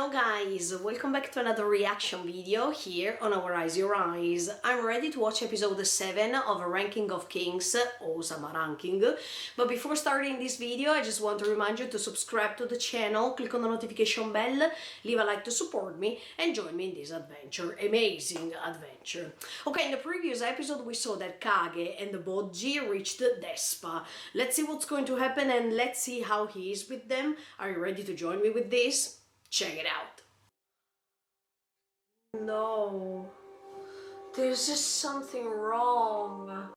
Hello guys, welcome back to another reaction video here on Our Eyes Your Eyes. I'm ready to watch episode 7 of A Ranking of Kings, Ousama ranking. But before starting this video, I just want to remind you to subscribe to the channel, click on the notification bell, leave a like to support me, and join me in this adventure, amazing adventure. Okay, in the previous episode we saw that Kage and the Bojji reached Despa. Let's see what's going to happen and let's see how he is with them. Are you ready to join me with this? Check it out. No, there's just something wrong.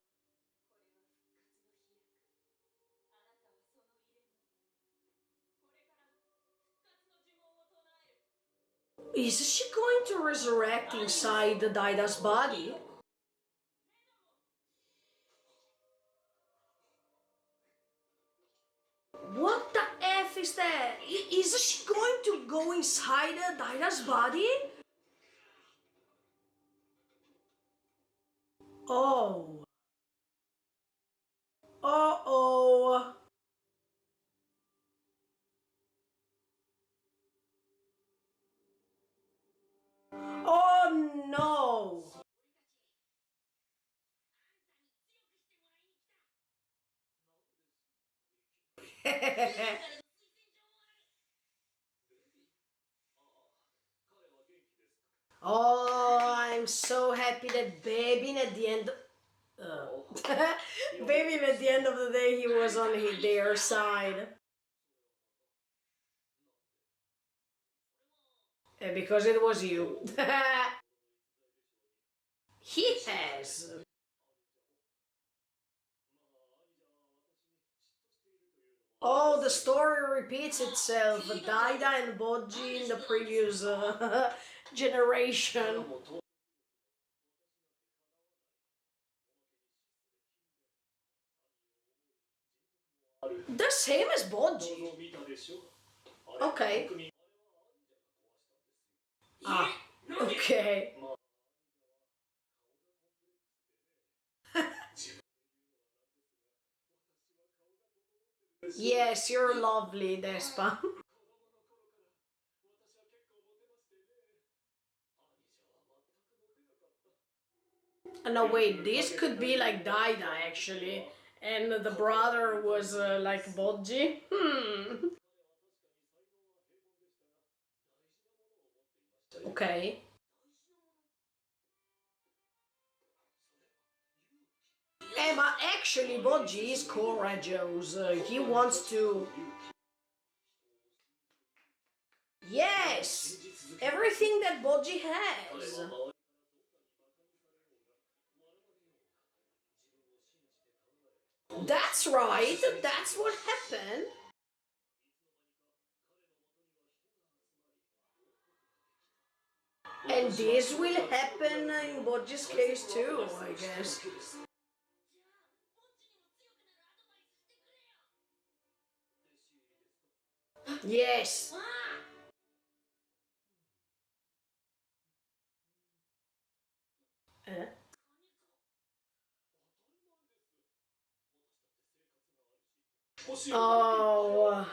Is she going to resurrect inside the Daida's body? What the F is that? Is she going to go inside Daida's body? Oh. Uh-oh. Oh no. Oh, I'm so happy that Babin at the end. Babin at the end of the day, he was on their side. Because it was you. He has. Oh, the story repeats itself. Daida and Bojji in the previous generation. The same as Bojji. Okay. Ah, okay. Yes, you're lovely, Despa. No, wait, this could be like Daida actually. And the brother was like Bojji. Okay. But actually Bojji is courageous. He wants to... Yes! Everything that Bojji has. That's right, that's what happened. And this will happen in Bojji's case too, I guess. Yes. Oh.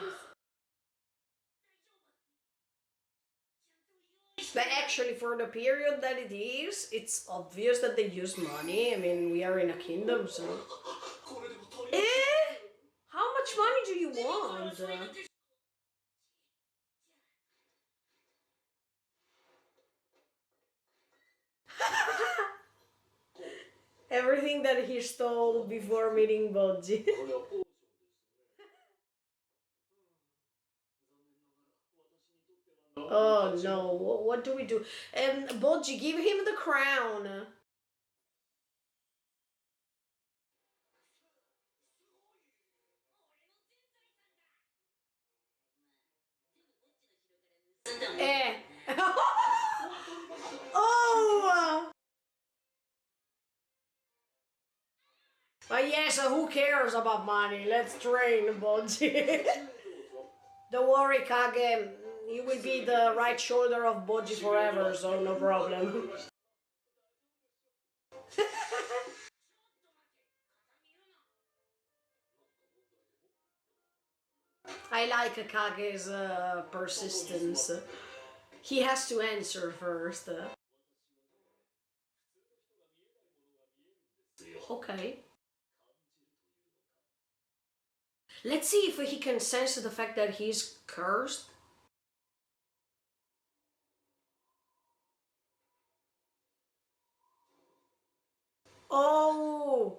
But actually, for the period that it is, it's obvious that they use money. I mean, we are in a kingdom, so... Eh? How much money do you want? Everything that he stole before meeting Bojji. Oh no, what do we do? Bojji, give him the crown. Eh. Oh! But yes, who cares about money? Let's train Bojji. Don't worry, Kage. You will be the right shoulder of Bojji forever, so no problem. I like Kage's persistence. He has to answer first. Okay. Let's see if he can sense the fact that he's cursed. Oh!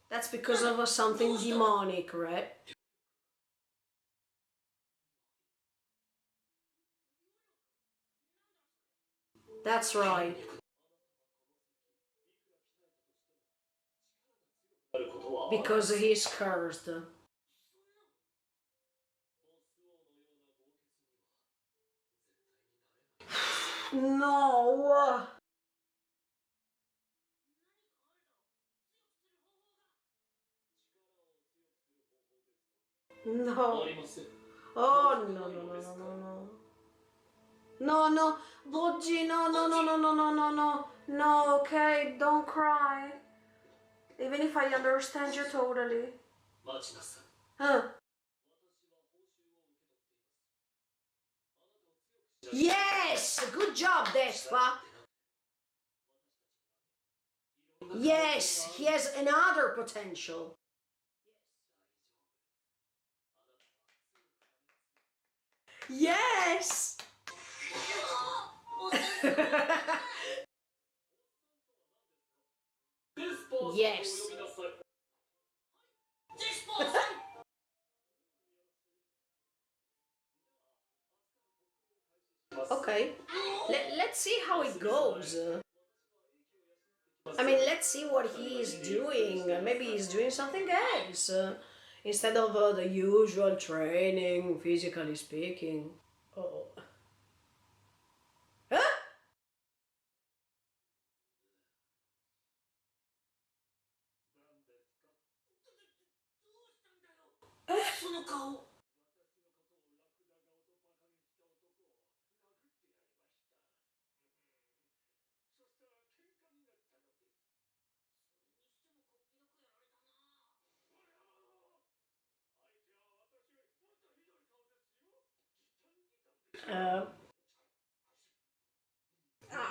That's because of something demonic, right? That's right. Because he's cursed. No! No. Oh, no, no, no, no, no, no. No, no, Boggy, no, no, no, no, no, no, no, no. No, okay, don't cry. Even if I understand you totally. Huh? Yes! Good job, Despa! Yes, he has another potential. Yes! Yes. Okay. Let's see how it goes. I mean, let's see what he is doing. Maybe he's doing something else. Instead of the usual training, physically speaking. Oh. Huh? Uh,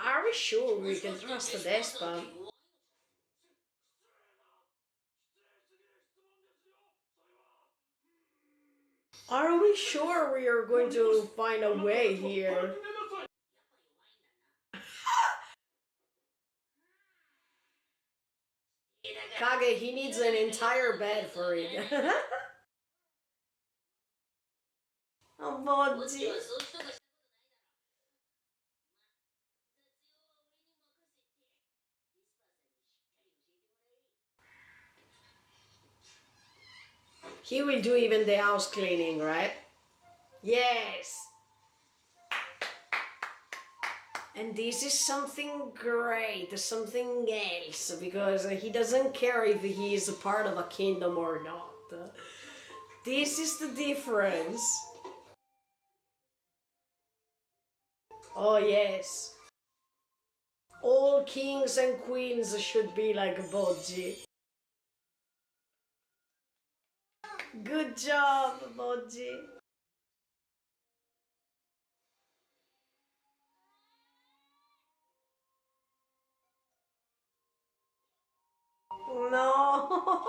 are we sure we can trust the Despa? Are we sure we are going to find a way here? Kage, he needs an entire bed for it. Oh, Bodji. He will do even the house cleaning, right? Yes. And this is something great, something else, because he doesn't care if he is a part of a kingdom or not. This is the difference. Oh, yes. All kings and queens should be like Bodji. Good job, Bodji. No.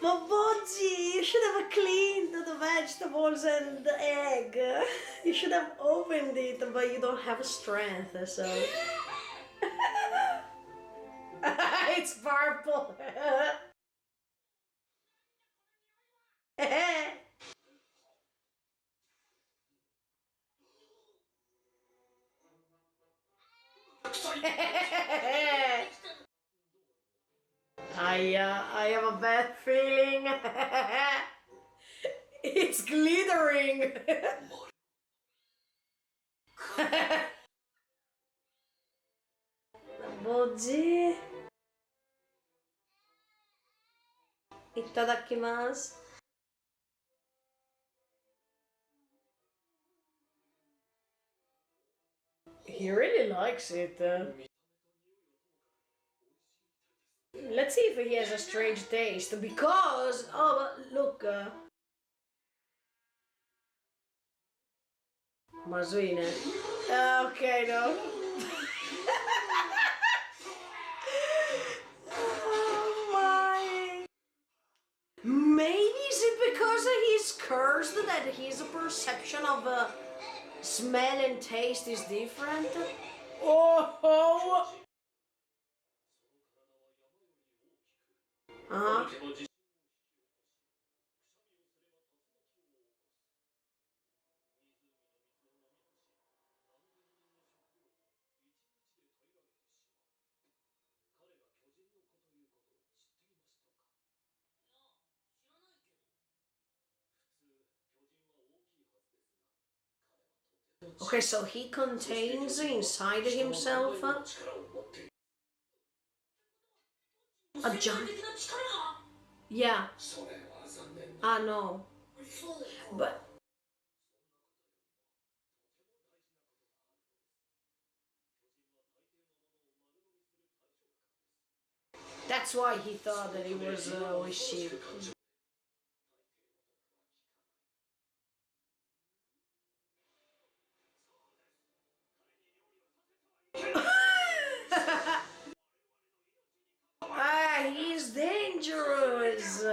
But Bodji, you should have cleaned the vegetables and the egg. You should have opened it, but you don't have strength, so. It's purple. I have a bad feeling. It's glittering. Boji. Itadakimasu. He really likes it. Let's see if he has a strange taste, because, oh, look, Mazuine. Okay, no. Oh my. Maybe is it because he's cursed that his perception of smell and taste is different? Oh! Uh-huh. Okay, so he contains inside himself a giant. Yeah. I know. But that's why he thought that he was with sheep. Ah, he's dangerous.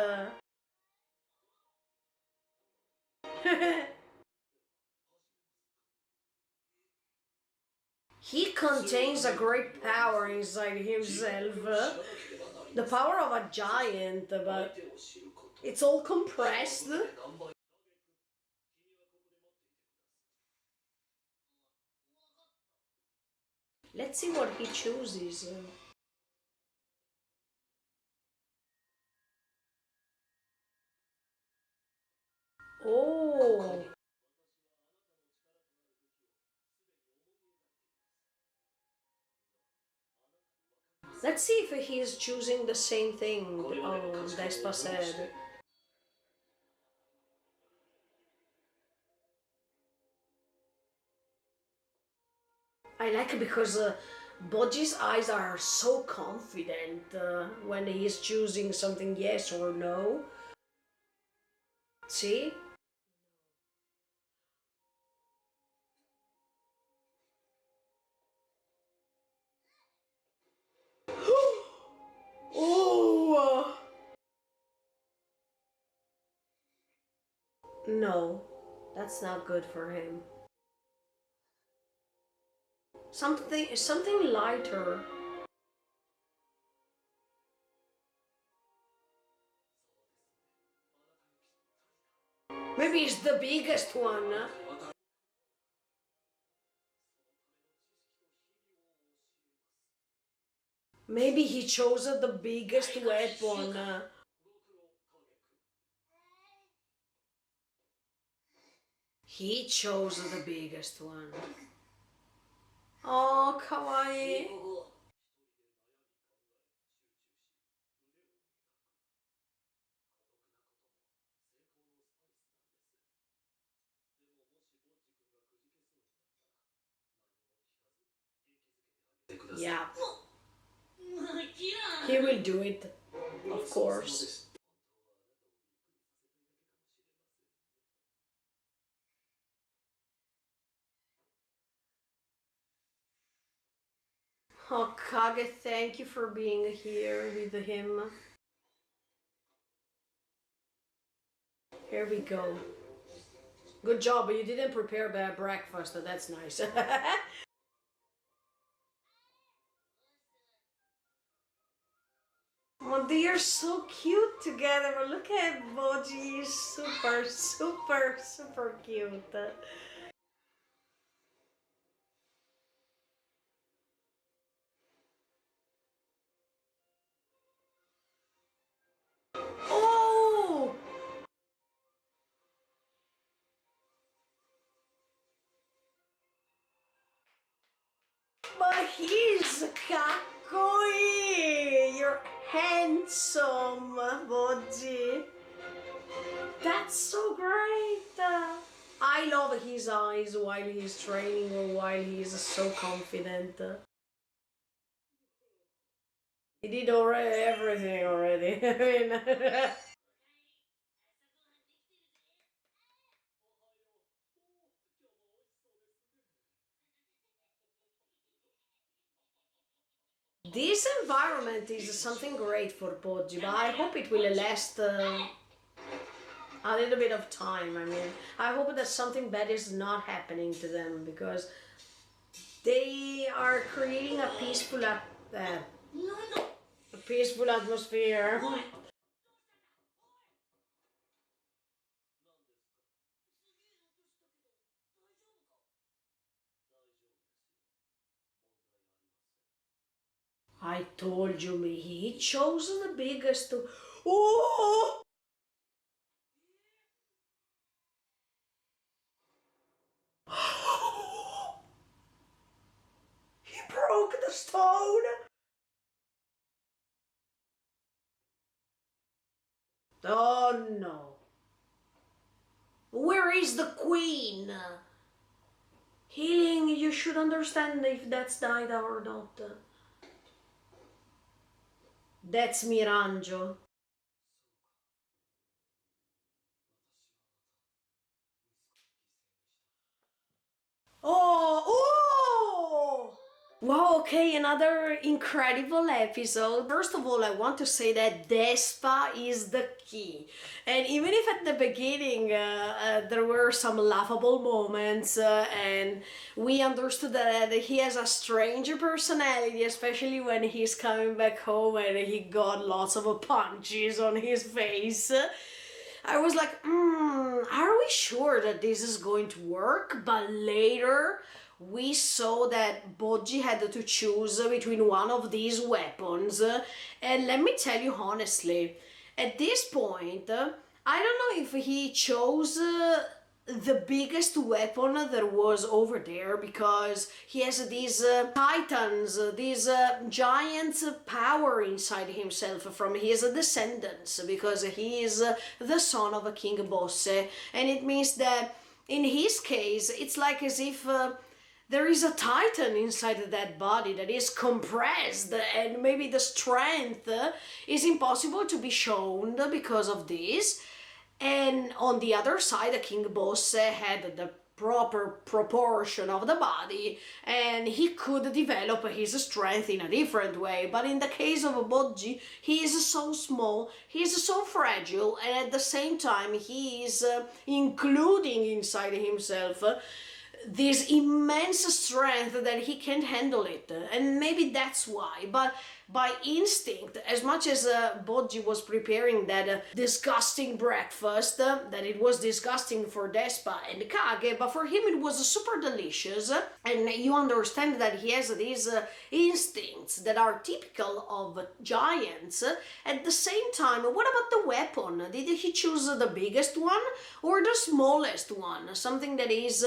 He contains a great power inside himself. The power of a giant, but it's all compressed. Let's see what he chooses. Oh. Let's see if he's choosing the same thing Despa said. I like it because Bodji's eyes are so confident when he's choosing something yes or no. See? Oh! No, that's not good for him. Something lighter. Maybe it's the biggest one. Maybe he chose the biggest weapon. He chose the biggest one. Oh, kawaii. Yeah. He will do it, of course. Oh, Kage, thank you for being here with him. Here we go. Good job, but you didn't prepare bad breakfast. That's nice. Oh, they are so cute together. Look at Boji. Super, super, super cute. Oh! But he's kakoi! You're handsome, Boji. That's so great! I love his eyes while he's training or while he's so confident. He did already everything already. I mean, this environment is something great for Poggi, but I hope it will last a little bit of time. I mean, I hope that something bad is not happening to them because they are creating a peaceful atmosphere. I told you, me. He chose the biggest. Oh! He broke the stone. Oh no. Where is the queen? Healing, you should understand if that's died or not. That's Miranjo. Oh, oh! Wow, okay, another incredible episode. First of all, I want to say that Despa is the key. And even if at the beginning there were some laughable moments and we understood that he has a strange personality, especially when he's coming back home and he got lots of punches on his face. I was like, are we sure that this is going to work? But later we saw that Boggi had to choose between one of these weapons. And let me tell you honestly, at this point, I don't know if he chose the biggest weapon there was over there because he has these titans, these giants power inside himself from his descendants because he is the son of a King Bosse, and it means that in his case it's like as if there is a titan inside that body that is compressed, and maybe the strength is impossible to be shown because of this. And on the other side, the King Boss had the proper proportion of the body and he could develop his strength in a different way. But in the case of Boggi, he is so small, he is so fragile, and at the same time, he is including inside himself this immense strength that he can't handle it, and maybe that's why. But by instinct, as much as Boggi was preparing that disgusting breakfast, that it was disgusting for Despa and Kage, but for him it was super delicious, and you understand that he has these instincts that are typical of giants. At the same time, what about the weapon? Did he choose the biggest one or the smallest one? Something that is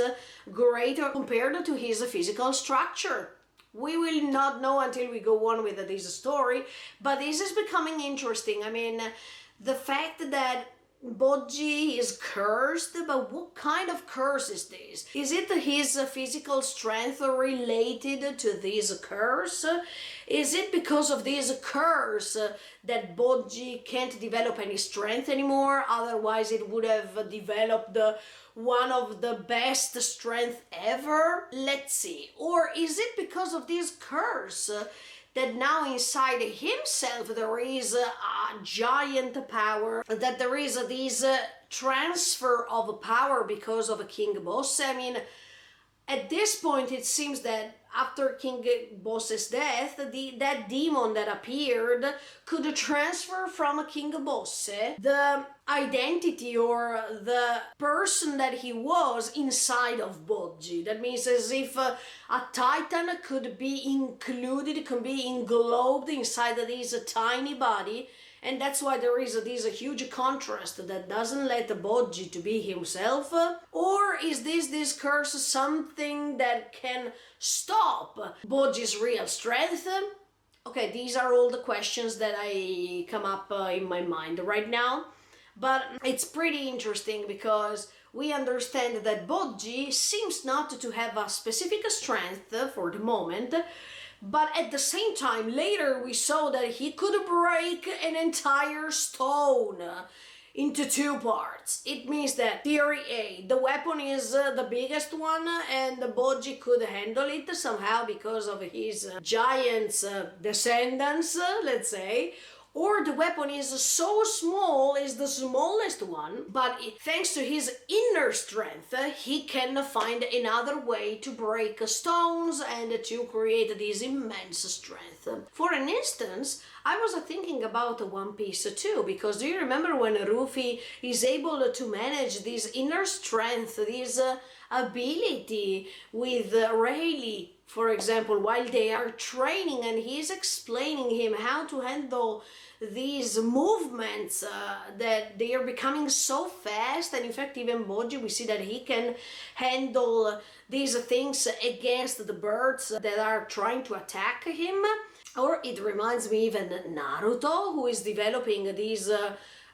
greater compared to his physical structure. We will not know until we go on with this story, but this is becoming interesting. I mean, the fact that Boggi is cursed, but what kind of curse is this? Is it his physical strength related to this curse? Is it because of this curse that Boggi can't develop any strength anymore? Otherwise it would have developed one of the best strength ever? Let's see. Or is it because of this curse that now inside himself there is a giant power, that there is this transfer of power because of King Boss? I mean, at this point it seems that after King Boss's death, that demon that appeared could transfer from King Bosse the identity or the person that he was inside of Boggi. That means as if a titan could be included, could be englobed inside of this tiny body. And that's why there is this huge contrast that doesn't let Boggi to be himself. Or is this curse something that can stop Boggi's real strength? Okay, these are all the questions that I come up in my mind right now. But it's pretty interesting because we understand that Boggi seems not to have a specific strength for the moment, But at the same time, later we saw that he could break an entire stone into two parts. It means that theory A, the weapon is the biggest one, and Bojji could handle it somehow because of his giant's descendants, let's say. Or the weapon is so small, is the smallest one, but thanks to his inner strength, he can find another way to break stones and to create this immense strength. For an instance, I was thinking about One Piece too, because do you remember when Luffy is able to manage this inner strength, this ability with Rayleigh, for example, while they are training, and he's explaining him how to handle these movements that they are becoming so fast, and in fact even Bojji, we see that he can handle these things against the birds that are trying to attack him. Or it reminds me even Naruto, who is developing these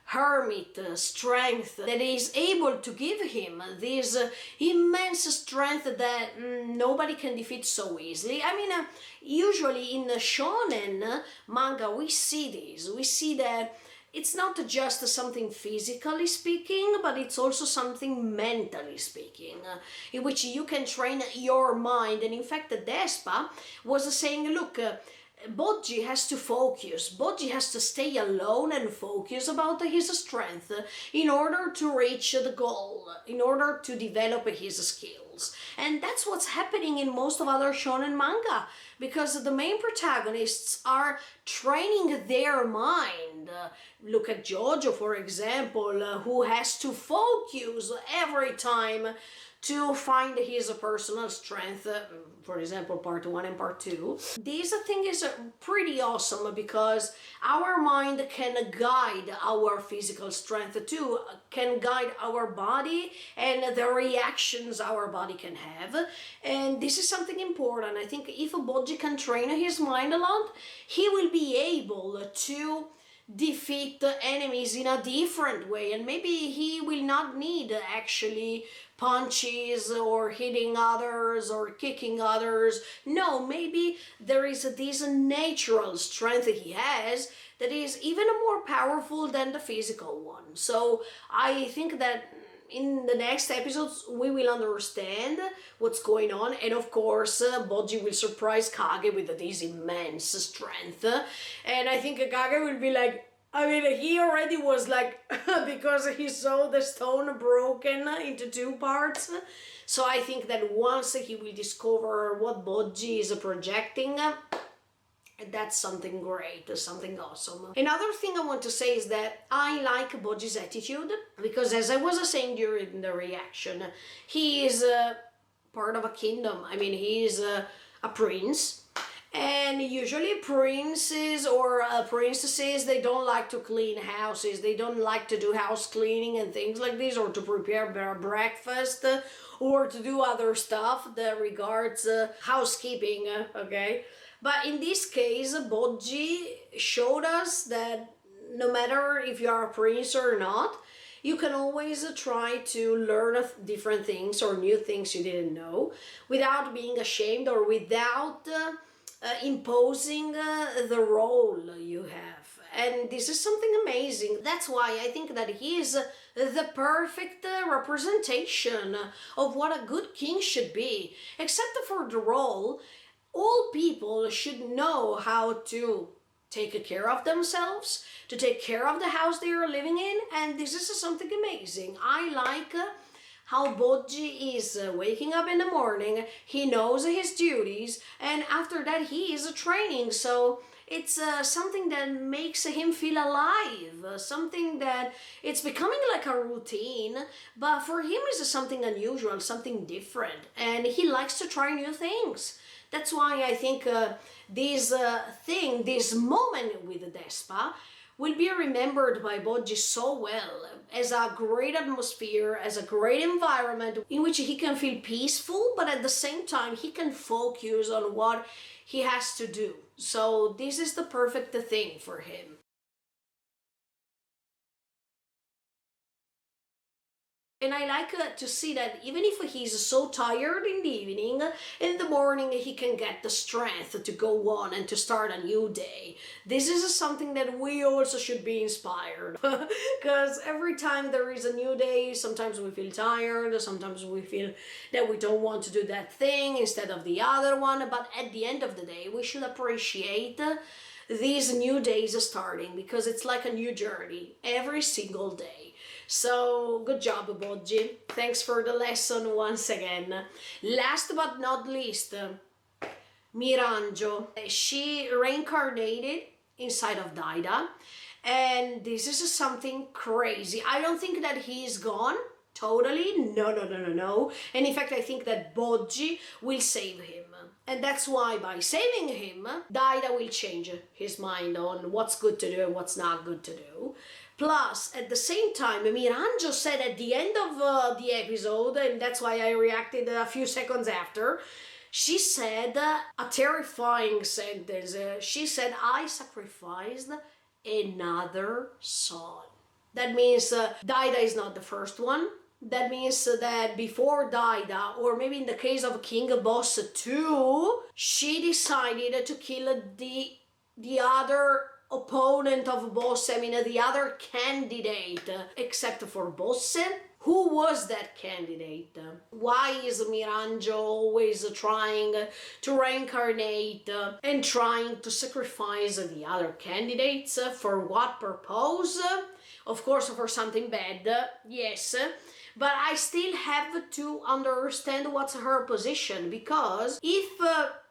hermit strength that is able to give him this immense strength that nobody can defeat so easily. I mean, usually in shonen manga we see this. We see that it's not just something physically speaking, but it's also something mentally speaking, in which you can train your mind. And in fact, Despa was saying, look, Bojji has to focus. Bojji has to stay alone and focus about his strength in order to reach the goal, in order to develop his skills. And that's what's happening in most of other shonen manga, because the main protagonists are training their mind. Look at Jojo, for example, who has to focus every time to find his personal strength, for example, part 1 and part 2. This thing is pretty awesome because our mind can guide our physical strength too, can guide our body and the reactions our body can have. And this is something important. I think if Bojji can train his mind a lot, he will be able to defeat the enemies in a different way, and maybe he will not need actually punches or hitting others or kicking others. No, maybe there is this natural strength he has that is even more powerful than the physical one. So I think that in the next episodes we will understand what's going on, and of course Bojji will surprise Kage with this immense strength, and I think Kage will be like, I mean, he already was like, because he saw the stone broken into two parts. So I think that once he will discover what Bojji is projecting, that's something great, something awesome. Another thing I want to say is that I like Bojji's attitude, because as I was saying during the reaction, he is part of a kingdom. I mean, he is a prince. And usually princes or princesses, they don't like to clean houses, they don't like to do house cleaning and things like this, or to prepare their breakfast, or to do other stuff that regards housekeeping, okay? But in this case, Bojji showed us that no matter if you are a prince or not, you can always try to learn different things or new things you didn't know without being ashamed or without imposing the role you have. And this is something amazing. That's why I think that he is the perfect representation of what a good king should be. Except for the role, all people should know how to take care of themselves, to take care of the house they are living in, and this is something amazing. I like how Bojji is waking up in the morning, he knows his duties, and after that he is training. So it's something that makes him feel alive, something that it's becoming like a routine, but for him it's something unusual, something different, and he likes to try new things. That's why I think this moment with Despa will be remembered by Bojji so well as a great atmosphere, as a great environment in which he can feel peaceful, but at the same time he can focus on what he has to do. So this is the perfect thing for him. And I like to see that even if he's so tired in the evening, in the morning he can get the strength to go on and to start a new day. This is something that we also should be inspired. Because every time there is a new day, sometimes we feel tired, sometimes we feel that we don't want to do that thing instead of the other one. But at the end of the day, we should appreciate these new days starting, because it's like a new journey every single day. So, good job, Boggi. Thanks for the lesson once again. Last but not least, Miranjo. She reincarnated inside of Daida, and this is something crazy. I don't think that he's gone. Totally. No. And in fact, I think that Boggi will save him. And that's why by saving him, Daida will change his mind on what's good to do and what's not good to do. Plus, at the same time, Miranjo said at the end of the episode, and that's why I reacted a few seconds after, she said a terrifying sentence. She said, I sacrificed another son. That means Daida is not the first one. That means that before Daida, or maybe in the case of King Boss 2, she decided to kill the other opponent of Bosse, I mean the other candidate, except for Bosse. Who was that candidate? Why is Miranjo always trying to reincarnate and trying to sacrifice the other candidates? For what purpose? Of course, for something bad, yes. But I still have to understand what's her position, because if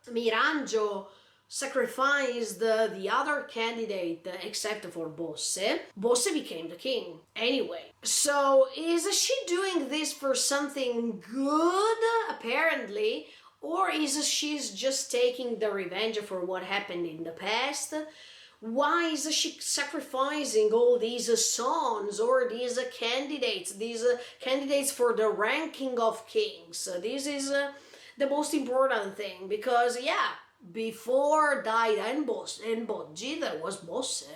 Miranjo sacrificed the other candidate except for Bosse, Bosse became the king anyway. So is she doing this for something good, apparently, or is she just taking the revenge for what happened in the past? Why is she sacrificing all these sons or these candidates for the ranking of kings? This is the most important thing, because yeah, before Daida and Boggi, there was Bosse.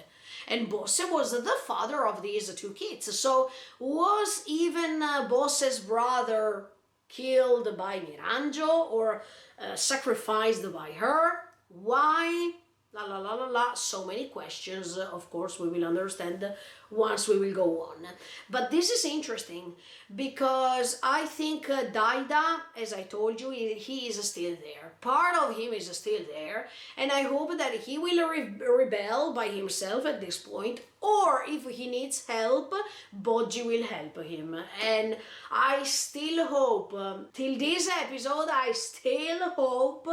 And Bosse was the father of these two kids. So was even Bosse's brother killed by Miranjo or sacrificed by her? Why? So many questions. Of course we will understand once we will go on. But this is interesting, because I think Daida, as I told you, he is still there. Part of him is still there, and I hope that he will rebel by himself at this point, or if he needs help, Boggi will help him. And I still hope, till this episode, I still hope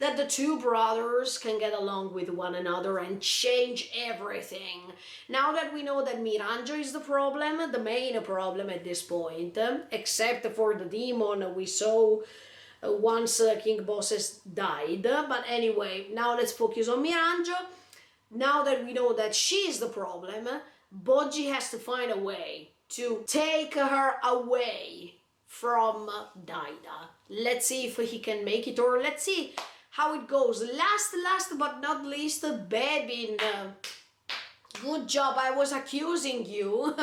that the two brothers can get along with one another and change everything. Now that we know that Miranjo is the problem, the main problem at this point, except for the demon we saw once King Bosses died. But anyway, now let's focus on Miranjo. Now that we know that she is the problem, Boggi has to find a way to take her away from Daida. Let's see if he can make it, or let's see how it goes. Last but not least, Bebin. Good job. I was accusing you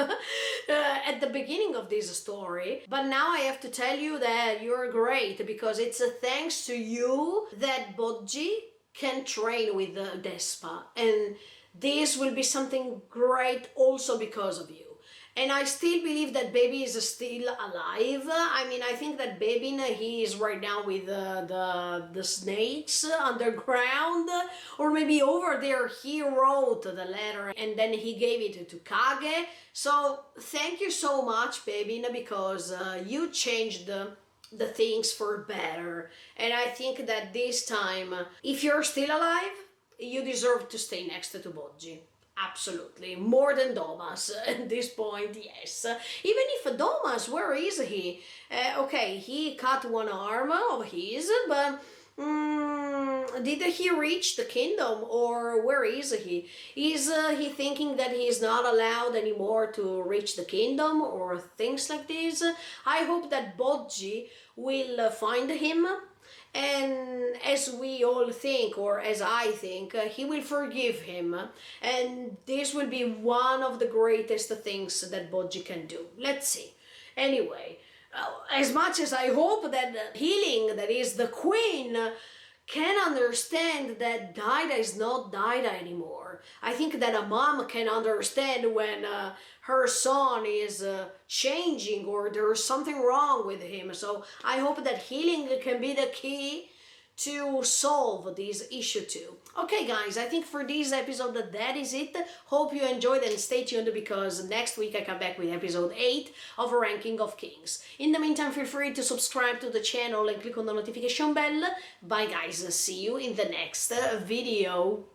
at the beginning of this story, but now I have to tell you that you're great, because it's thanks to you that Boggi can train with Despa, and this will be something great also because of you. And I still believe that Baby is still alive. I mean, I think that Bebin, he is right now with the snakes underground, or maybe over there he wrote the letter and then he gave it to Kage. So thank you so much, Bebin, because you changed the things for better. And I think that this time, if you're still alive, you deserve to stay next to Boggi. Absolutely, more than Domas at this point, yes. Even if Domas, where is he? Okay, he cut one arm of his, but did he reach the kingdom, or where is he? Is he thinking that he is not allowed anymore to reach the kingdom, or things like this? I hope that Boggi will find him, and as we all think, or as I think, he will forgive him, and this will be one of the greatest things that Boggi can do. Let's see. Anyway, as much as I hope that Healing, that is the queen, can understand that Daida is not Daida anymore. I think that a mom can understand when her son is changing or there's something wrong with him. So I hope that Healing can be the key to solve this issue too. Okay guys, I think for this episode that is it. Hope you enjoyed and stay tuned because next week I come back with episode 8 of Ranking of Kings. In the meantime, feel free to subscribe to the channel and click on the notification bell. Bye guys, see you in the next video.